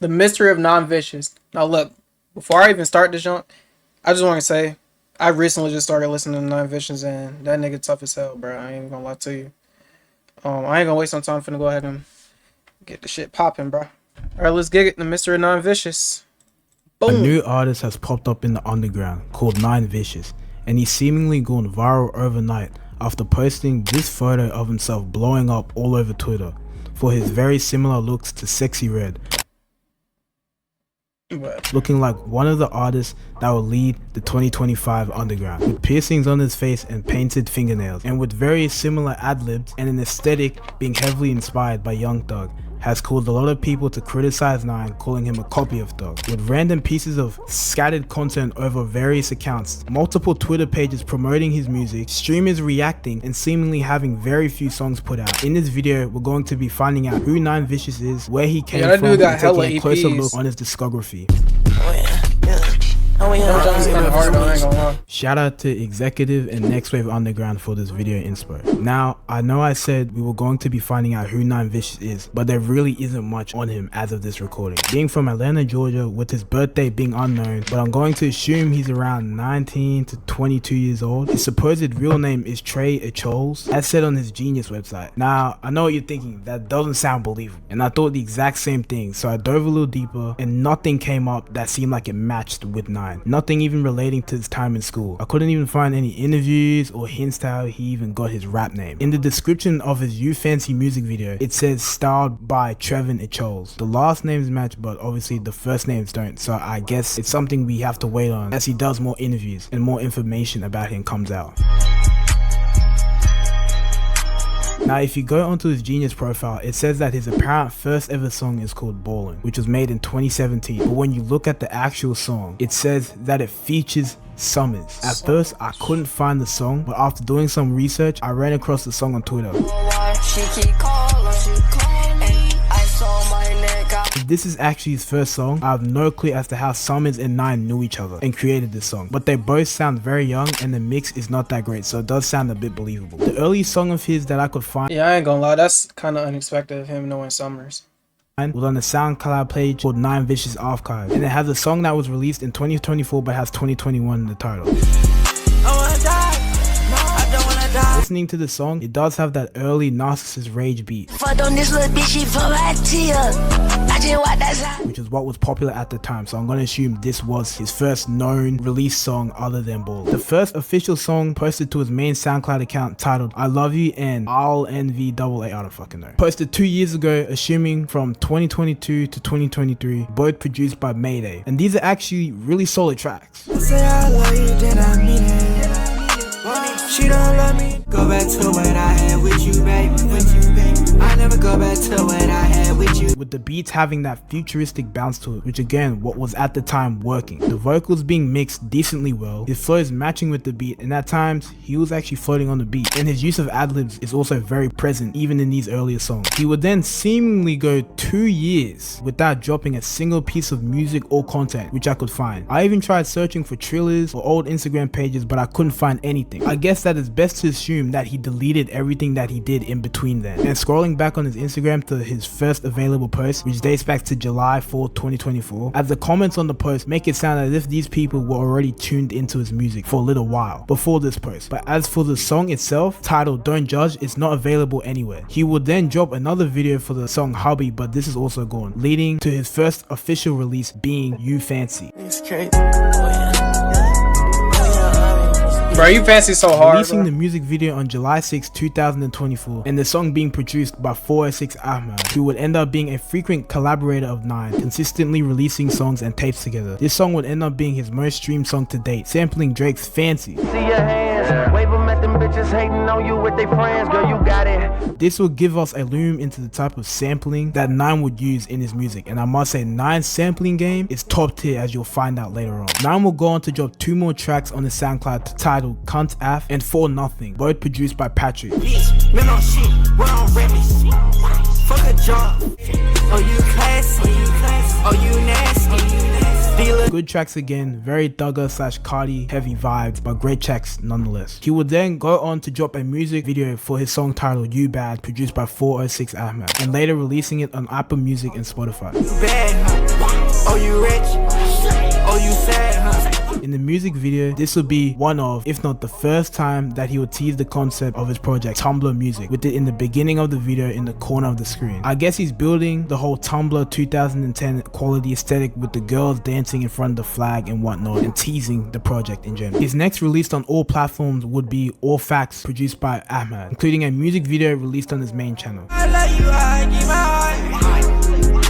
The Mystery of Non-Vicious. Now look, before I even start this junk, I just want to say, I recently just started listening to Non-Vicious, and that nigga tough as hell, bro. I ain't even gonna lie to you. I ain't gonna waste no time. Finna go ahead and get the shit popping, bro. Alright, let's get it. The Mystery of Non-Vicious. A Boom. new artist has popped up in the underground called Non-Vicious, and he's seemingly gone viral overnight after posting this photo of himself blowing up all over Twitter for his very similar looks to Sexyy Red, looking like one of the artists that will lead the 2025 underground, with piercings on his face and painted fingernails, and with very similar ad-libs and an aesthetic being heavily inspired by Young Thug, has caused a lot of people to criticize Nine, calling him a copy of Thug, with random pieces of scattered content over various accounts, multiple Twitter pages promoting his music, streamers reacting, and seemingly having very few songs put out. In this video, we're going to be finding out who Nine-Vicious is, where he came from, and taking a closer look on his discography. Shout out to Executive and Next Wave Underground for this video inspo. Now, I know I said we were going to be finding out who Nine-Vicious is, but there really isn't much on him as of this recording. Being from Atlanta, Georgia, with his birthday being unknown, but I'm going to assume he's around 19 to 22 years old. His supposed real name is Trey Achols, as said on his Genius website. Now, I know what you're thinking, that doesn't sound believable, and I thought the exact same thing, so I dove a little deeper, and nothing came up that seemed like it matched with Nine. Nothing even relating to his time in school. I couldn't even find any interviews or hints to how he even got his rap name. In the description of his You Fancy music video, it says styled by Trevin Achols. The last names match, but obviously the first names don't, so I guess it's something we have to wait on as he does more interviews and more information about him comes out. Now, if you go onto his Genius profile, it says that his apparent first ever song is called Ballin', which was made in 2017. But when you look at the actual song, it says that it features Summers. At first, I couldn't find the song, but after doing some research, I ran across the song on Twitter. If this is actually his first song, I have no clue as to how Summers and Nine knew each other and created this song, but they both sound very young and the mix is not that great, so it does sound a bit believable. The earliest song of his that I could find, yeah, I ain't gonna lie, that's kind of unexpected of him knowing Summers, was on the SoundCloud page called Nine-Vicious Archive, and it has a song that was released in 2024 but has 2021 in the title. Listening to the song, it does have that early Narcissist Rage beat, which is what was popular at the time, so I'm going to assume this was his first known release song other than Ball. The first official song posted to his main SoundCloud account titled I Love You and I'll NV88, I don't fucking know. Posted 2 years ago, assuming from 2022 to 2023, both produced by Mayday, and these are actually really solid tracks. She don't love me. Go back to what I had with you, baby. I never go back to what I had with you. With the beats having that futuristic bounce to it, which again, what was at the time working. The vocals being mixed decently well, his flows matching with the beat, and at times, he was actually floating on the beat. And his use of ad-libs is also very present, even in these earlier songs. He would then seemingly go 2 years without dropping a single piece of music or content, which I could find. I even tried searching for trailers or old Instagram pages, but I couldn't find anything. I guess that it's best to assume that he deleted everything that he did in between then. And scrolling back on his Instagram to his first available post, which dates back to July 4, 2024, as the comments on the post make it sound as if these people were already tuned into his music for a little while before this post. But as for the song itself, titled Don't Judge, it's not available anywhere. He would then drop another video for the song Hubby, but this is also gone, leading to his first official release being You Fancy. It's crazy. Bro, You Fancy so hard, releasing bro. The music video on July 6, 2024, and the song being produced by 406 Ahmad, who would end up being a frequent collaborator of Nine, consistently releasing songs and tapes together. This song would end up being his most streamed song to date, sampling Drake's Fancy. See your hands, wave them at them bitches hating on you with their friends, girl, you got it. This will give us a loom into the type of sampling that Nine would use in his music, and I must say Nine's sampling game is top tier, as you'll find out later on. Nine will go on to drop 2 more tracks on his SoundCloud titled Cunt Af and For Nothing, both produced by Patrick. Bitch, men on shit, we're on reckless. Fuck a job. Oh, you classy. Oh, you nasty. Dealer. Good tracks again, very Thugger / Cardi heavy vibes, but great tracks nonetheless. He would then go on to drop a music video for his song titled You Bad, produced by 406 Ahmad, and later releasing it on Apple Music and Spotify. You bad. the music video, this would be one of, if not the first time, that he would tease the concept of his project Tumblr Music, with it in the beginning of the video in the corner of the screen. I guess he's building the whole Tumblr 2010 quality aesthetic with the girls dancing in front of the flag and whatnot, and teasing the project in general. His next released on all platforms would be All Facts, produced by Ahmad, including a music video released on his main channel. I love you, I give my heart.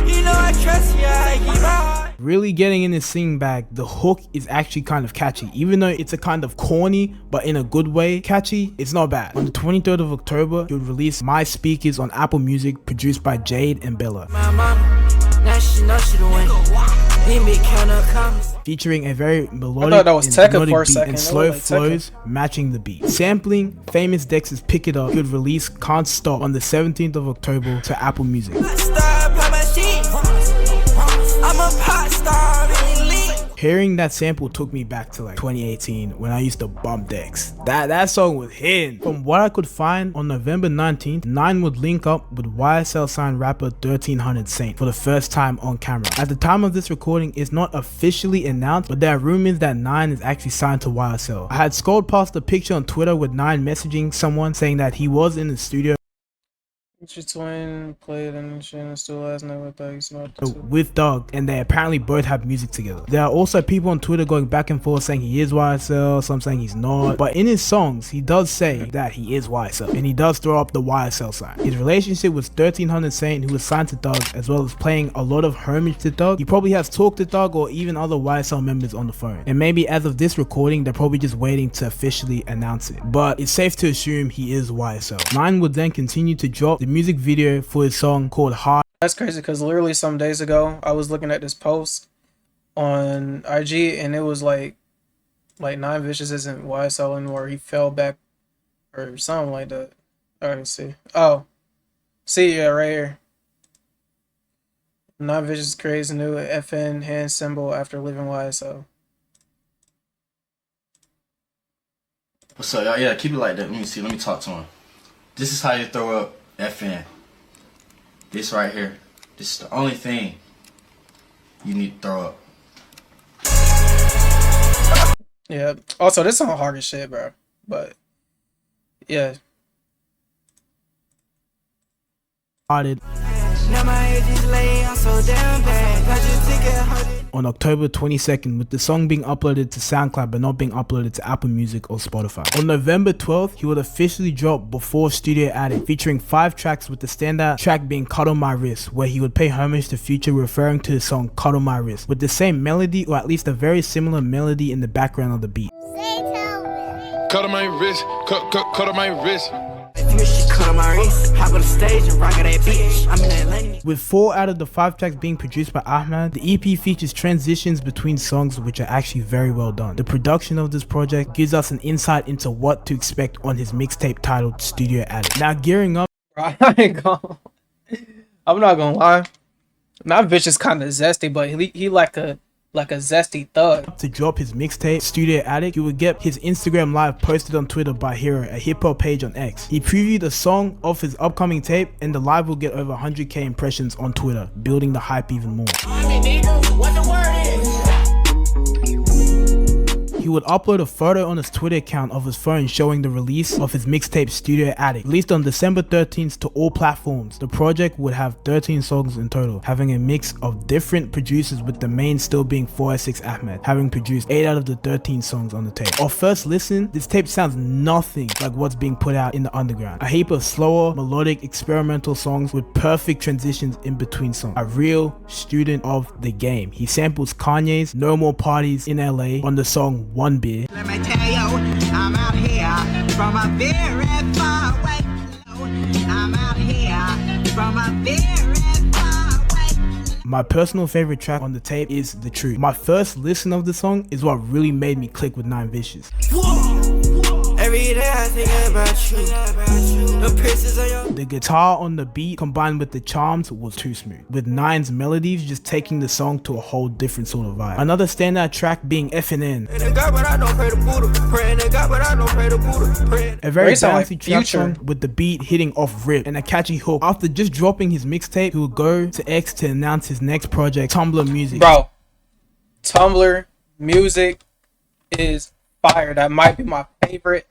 You know I trust you, I give my heart. Really getting in his singing bag, the hook is actually kind of catchy. Even though it's a kind of corny, but in a good way catchy, it's not bad. On the 23rd of October, he would release My Speakers on Apple Music, produced by Jade and Bella. My mama, now she knows she the one. Featuring a very melodic and slow flows matching the beat. Sampling Famous Dex's Pick It Up, he would release Can't Stop on the 17th of October to Apple Music. I'm a pop star, hearing that sample took me back to like 2018 when I used to bump Dex. That song was hidden. From what I could find, on November 19th, Nine would link up with YSL signed rapper 1300 Saint for the first time on camera. At the time of this recording, it's not officially announced, but there are rumors that Nine is actually signed to YSL. I had scrolled past a picture on Twitter with Nine messaging someone saying that he was in the studio Your twin played and she and still last night with Doug. with Doug, and they apparently both have music together. There are also people on Twitter going back and forth saying he is YSL, some saying he's not, but in his songs he does say that he is YSL, and he does throw up the YSL sign. His relationship with 1300 Saint, who was signed to Doug, as well as playing a lot of homage to Doug. He probably has talked to Doug or even other YSL members on the phone, and maybe as of this recording they're probably just waiting to officially announce it, but it's safe to assume he is YSL. Nine would then continue to drop the music video for his song called Hard. That's crazy because literally some days ago I was looking at this post on IG and it was like Nine Vicious isn't YSL anymore. He fell back or something like that. Let me see. Oh, see, yeah, right here. Nine Vicious creates a new FN hand symbol after leaving YSL. So y'all, yeah, keep it like that. Let me see. Let me talk to him. This is how you throw up FN. This right here. This is the only thing you need to throw up. Yeah. Also, this song hard as shit, bro. But yeah. Now my head is laying, I'm so damn bad. I just think it hurt. On October 22nd, with the song being uploaded to SoundCloud but not being uploaded to Apple Music or Spotify. On November 12th, he would officially drop Before Studio Attic, featuring 5 tracks, with the standout track being Cuddle My Wrist, where he would pay homage to Future, referring to the song Cuddle My Wrist, with the same melody, or at least a very similar melody in the background of the beat. Cuddle my wrist, cuddle my wrist. With 4 out of the 5 tracks being produced by Ahmad, the EP features transitions between songs which are actually very well done. The production of this project gives us an insight into what to expect on his mixtape titled Studio Attic. Now gearing up, I'm not gonna lie. Not Vicious kind of zesty, but he like a zesty thug. To drop his mixtape Studio Attic, he would get his Instagram live posted on Twitter by Hero, a hip hop page on X. He previewed a song off his upcoming tape, and the live will get over 100k impressions on Twitter, building the hype even more. He would upload a photo on his Twitter account of his phone showing the release of his mixtape Studio Attic. Released on December 13th to all platforms, the project would have 13 songs in total, having a mix of different producers, with the main still being 406 Ahmed, having produced 8 out of the 13 songs on the tape. Off first listen, this tape sounds nothing like what's being put out in the underground. A heap of slower, melodic, experimental songs with perfect transitions in between songs. A real student of the game. He samples Kanye's No More Parties in LA on the song One Beer. Let me tell you, I'm out here from a very far away. I'm out here from a very far away. My personal favorite track on the tape is The Truth. My first listen of the song is what really made me click with Nine Vicious. Every day I think about you. The pieces of your The guitar on the beat combined with the charms was too smooth, with Nine's melodies just taking the song to a whole different sort of vibe. Another standout track being FNN. A very bouncy trap song with the beat hitting off rip and a catchy hook. After just dropping his mixtape, he would go to X to announce his next project, Tumblr Music. Bro, Tumblr Music is fire. That might be my favorite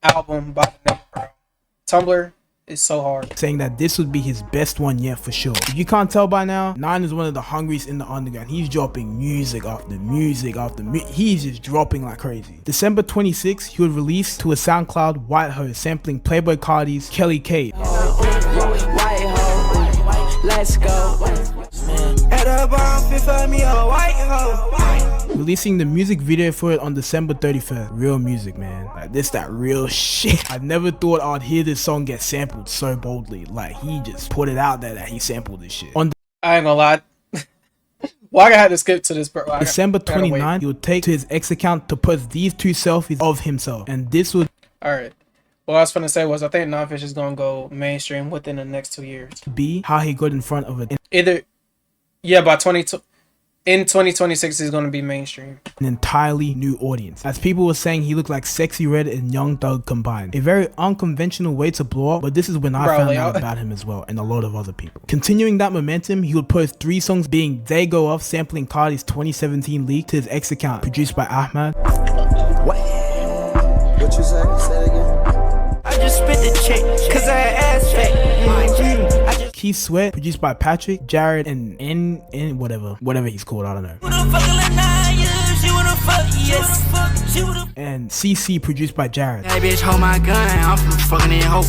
album by the name, bro. Tumblr is so hard. saying that this would be his best one yet for sure. If you can't tell by now, Nine is one of the hungriest in the underground. He's dropping music after music after he's just dropping like crazy. December 26th, he would release to a SoundCloud White Hose sampling Playboy Cardi's Kelly K. Let's go. At a bomb, fit for me a white hoe. Releasing the music video for it on December 31st. Real music, man. Like, this that real shit. I never thought I'd hear this song get sampled so boldly. Like, he just put it out there that he sampled this shit. On I ain't gonna lie. Well, I had to skip to this, bro. December 29th, he would take to his X account to post these two selfies of himself. And this would Alright. What I was gonna say was I think Nonfish is gonna go mainstream within the next 2 years. be how he got in front of it. Either, yeah, by 2026 he's gonna be mainstream. An entirely new audience. As people were saying, he looked like Sexyy Red and Young Thug combined. A very unconventional way to blow up, but this is when I found out about him as well, and a lot of other people. Continuing that momentum, he would post 3 songs being They Go Off sampling Cardi's 2017 leak to his X account, produced by Ahmad. What you say? Say it again. I just spit the check, cause I ass fat. Keith Sweat, produced by Patrick, Jared, and N whatever he's called, I don't know. And CC, produced by Jared. That bitch hold my gun, I'm fucking it hoe.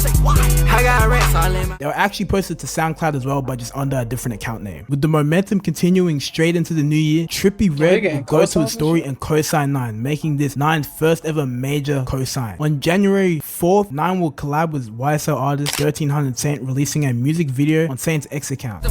I got rats all in my. They were actually posted to SoundCloud as well, but just under a different account name. With the momentum continuing straight into the new year, Trippie Redd would go to his story and co-sign Nine, making this Nine's first ever major co-sign. On January 4th, Nine will collab with YSL artist 1300 Saint, releasing a music video on Saint's X account.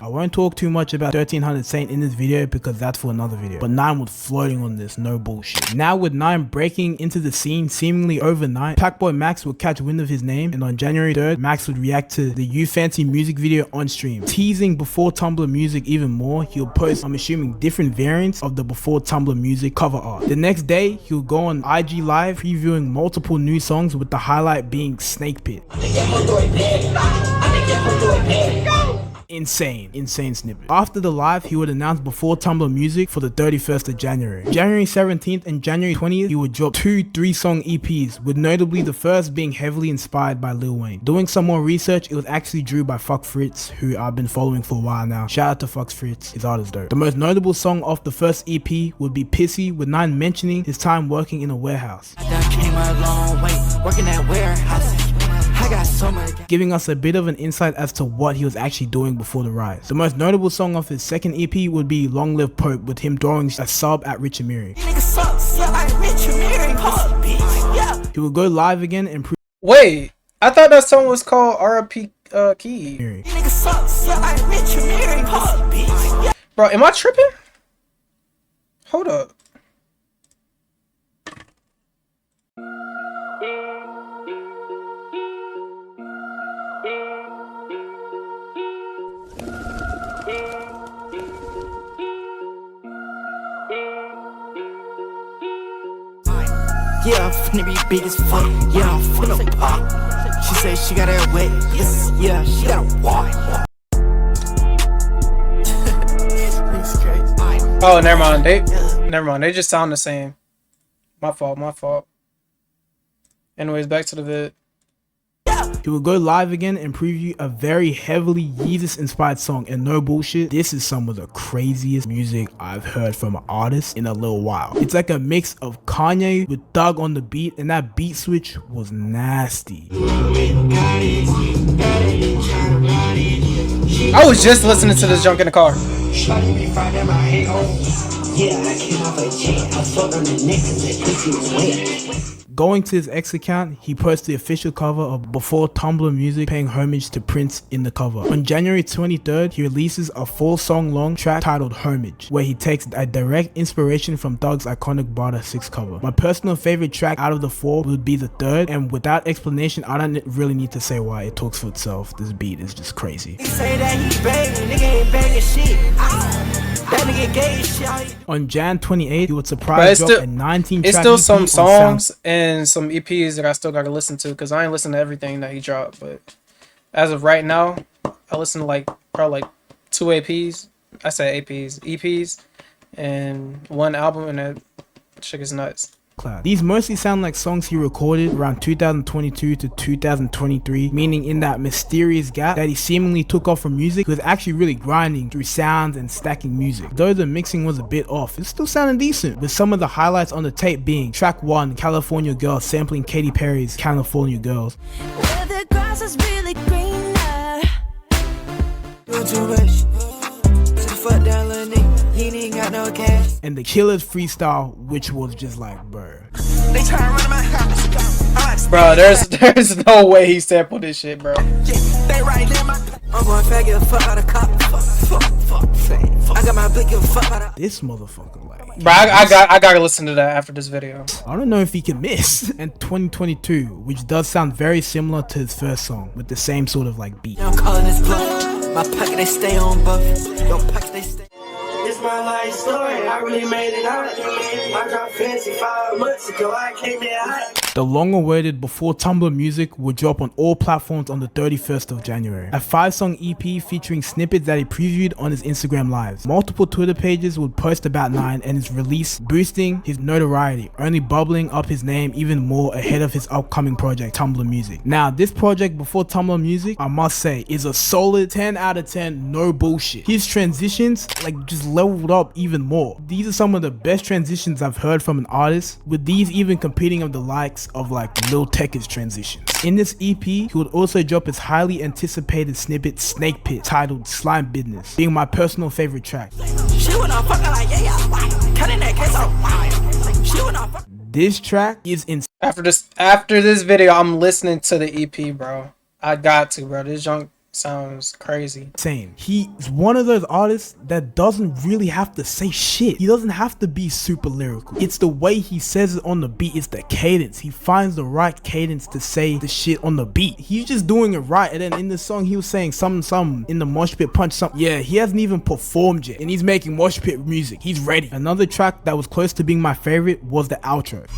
I won't talk too much about 1300 Saint in this video because that's for another video, but Nine was floating on this, no bullshit. Now with Nine breaking into the scene seemingly overnight, Packboy Max would catch wind of his name, and on January 3rd, Max would react to the You Fancy music video on stream. Teasing Before Tumblr music even more, he'll post, I'm assuming, different variants of the Before Tumblr music cover art. The next day, he'll go on IG Live previewing multiple new songs, with the highlight being Snake Pit. Insane snippet. After the live, he would announce Before Tumblr music for the 31st of January. January 17th and January 20th, he would drop 2 3-song EPs, with notably the first being heavily inspired by Lil Wayne. Doing some more research, it was actually drew by Fuck Fritz, who I've been following for a while now. Shout out to Fuck Fritz, his art is dope. The most notable song off the first EP would be Pissy, with Nine mentioning his time working in a warehouse. I done came a long way, working at warehouse. I got so much. Giving us a bit of an insight as to what he was actually doing before the rise. The most notable song of his second EP would be Long Live Pope, with him throwing a sub at Rich Amiri. He would go live again and prove. Wait, I thought that song was called R.I.P. Key. Bro, am I tripping? Hold up. Yeah, I'm finna be big as fuck. Yeah, I'm finna pop. She said she got that wet. Yes, yeah, she got a walk. Oh, never mind. They just sound the same. My fault. Anyways, back to the vid. He would go live again and preview a very heavily Yeezus inspired song, and no bullshit, this is some of the craziest music I've heard from an artist in a little while. It's like a mix of Kanye with Thug on the beat, and that beat switch was nasty. I was just listening to this junk in the car. Going to his X account, he posted the official cover of Before Tumblr music, paying homage to Prince in the cover. On January 23rd, he releases a 4-song long track titled Homage, where he takes a direct inspiration from Thug's iconic Barter 6 cover. My personal favorite track out of the 4 would be the third, and without explanation, I don't really need to say why. It talks for itself. This beat is just crazy. On Jan 28th, he would surprise drop a 19-track It's still EP some on songs and some EPs that I still gotta listen to, because I ain't listened to everything that he dropped. But as of right now, I listen to probably 2 APs. I said APs, EPs, in one album, and that shit is nuts. These mostly sound like songs he recorded around 2022 to 2023, meaning in that mysterious gap that he seemingly took off from music, he was actually really grinding through sounds and stacking music. Though the mixing was a bit off, it still sounded decent, with some of the highlights on the tape being track 1, California Girls, sampling Katy Perry's California Girls. Where the grass is really greener. Doing too much. Sit the fuck down, little nigga. He ain't got no cash. And the Killer's freestyle, which was just like, bro. They try to run my house. Bro, there's no way he sampled this shit, bro. They right there, my. I'm going to give a fuck out of cop. Fuck. I got my big give a fuck out of. This motherfucker, like. Bro, I gotta listen to that after this video. I don't know if he can miss. And 2022, which does sound very similar to his first song, with the same sort of like beat. I'm calling this bluff. My pocket, they stay on buff. Your pocket, they stay. It's my life story. I really made it out. I dropped fancy 5 months ago. I came in hot. The long-awaited Before Tumblr music will drop on all platforms on the 31st of January. A 5-song EP featuring snippets that he previewed on his Instagram lives. Multiple Twitter pages would post about 9 and his release, boosting his notoriety, only bubbling up his name even more ahead of his upcoming project, Tumblr Music. Now, this project, Before Tumblr Music, I must say, is a solid 10 out of 10, no bullshit. His transitions, like, just leveled up even more. These are some of the best transitions I've heard from an artist, with these even competing with the likes of like Lil Tecca's transitions. In this EP, he would also drop his highly anticipated snippet Snake Pit titled Slime Business, being my personal favorite track. This track is insane. After this video, I'm listening to the EP, bro. I got to, bro. This junk sounds crazy. He's one of those artists that doesn't really have to say shit. He doesn't have to be super lyrical. It's the way he says it on the beat. It's the cadence. He finds the right cadence to say the shit on the beat. He's just doing it right. And then in the song, he was saying something in the mosh pit punch something. Yeah, he hasn't even performed yet, and he's making mosh pit music. He's ready. Another track that was close to being my favorite was the outro.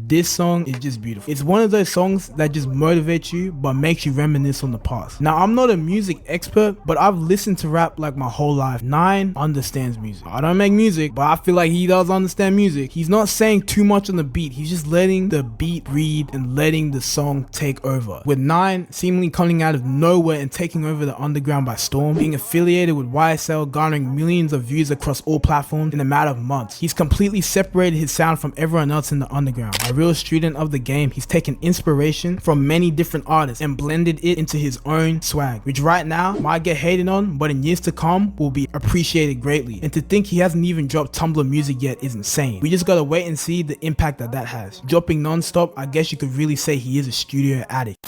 This song is just beautiful. It's one of those songs that just motivates you but makes you reminisce on the past. Now, I'm not a music expert, but I've listened to rap like my whole life. 9 understands music. I don't make music, but I feel like he does understand music. He's not saying too much on the beat. He's just letting the beat read and letting the song take over. With 9 seemingly coming out of nowhere and taking over the underground by storm, being affiliated with YSL, garnering millions of views across all platforms in a matter of months. He's completely separated his sound from everyone else in the underground. A real student of the game, he's taken inspiration from many different artists and blended it into his own swag, which right now might get hated on, but in years to come will be appreciated greatly. And to think he hasn't even dropped Tumblr Music yet is insane. We just gotta wait and see the impact that has. Dropping non-stop, I guess you could really say he is a studio addict.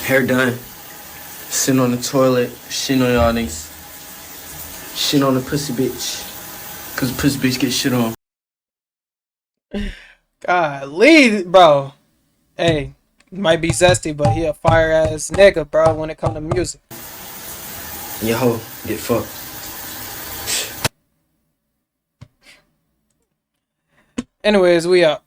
Hair done. Sitting on the toilet, shitting on y'all niggas. Shitting on the pussy bitch. Cause the pussy bitch get shit on. Golly, bro. Hey, might be zesty, but he a fire ass nigga, bro, when it come to music. Yo, hoe, get fucked. Anyways, we out.